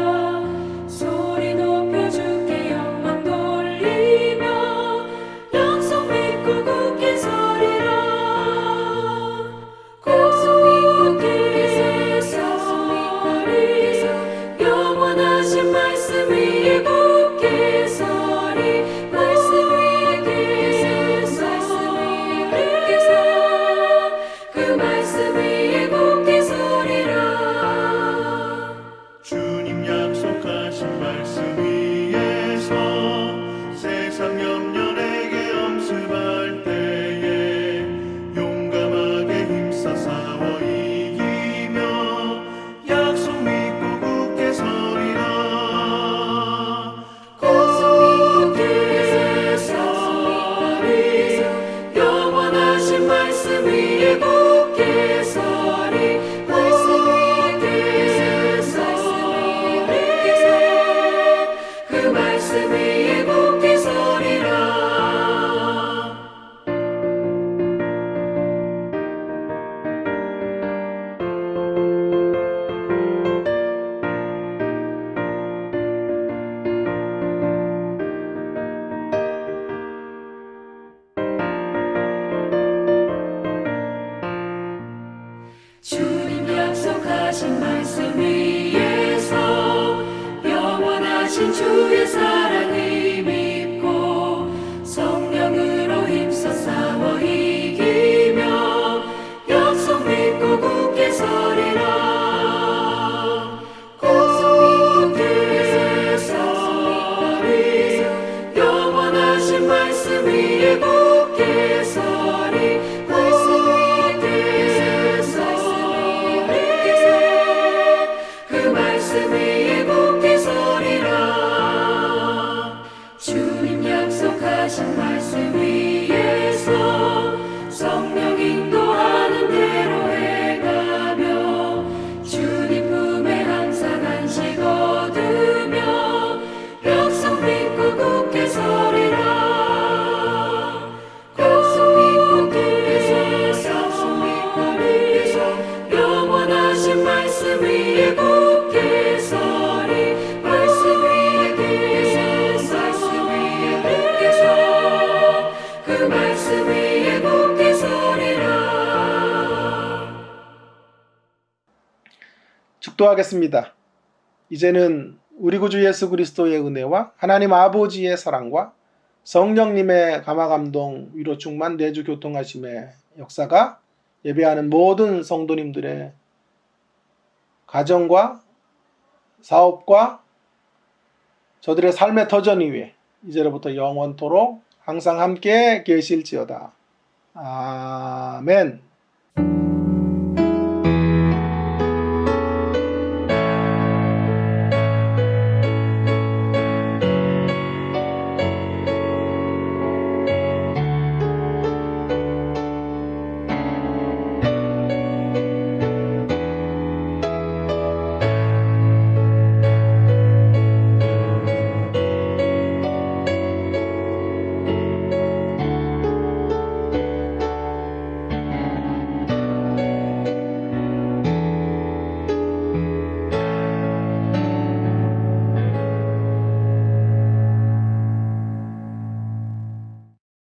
소리 높여 주께 영광 돌리며 약속 믿고 굳게 서리라. 약속 믿고 굳게 서리. 영원하신 말씀 위에 굳게 서리. 말씀 위에 굳게 서리. 그 말씀 위에 굳게 서리라. 주님 약속하신 말씀 위에서 세상 염려 내게 엄습할 때에 용감하게 힘써 싸워 이기며 약속 믿고 굳게 서리라. 약속 믿고 굳게 서리. 영원하신 말씀 위에 굳게 서리. 말씀 위에 굳게 서리. 그 말씀 위에 굳게 서리라. 주님 약속하신 말씀 위에서 영원하신 주의 사랑을 믿고 성령으로 힘써 싸워 이기며 약속 믿고 굳게 서리라. 약속 믿고 굳게 서리. 영원하신 말씀 위에 굳게 서리. 말씀 위에 굳게 서리. 그 말씀 위에 굳게 서리라. 주님 약속하신 말씀 위에서 성령 인도하는 대로 해가며 주님 품에 항상 안식 얻으며 약속 믿고 굳게 서리라. 약속 믿고 굳게 서리. 영원하신 말씀 위에 굳게 서리. 말씀 위에 굳게 서. 그 말씀 위에 굳게 서리라. 축도하겠습니다. 이제는 우리 구주 예수 그리스도의 은혜와 하나님 아버지의 사랑과 성령님의 감화감동 위로 충만 내주 교통하심의 역사가 예배하는 모든 성도님들의 가정과 사업과 저들의 삶의 터전 위에 이제로부터 영원토록 항상 함께 계실지어다. 아멘.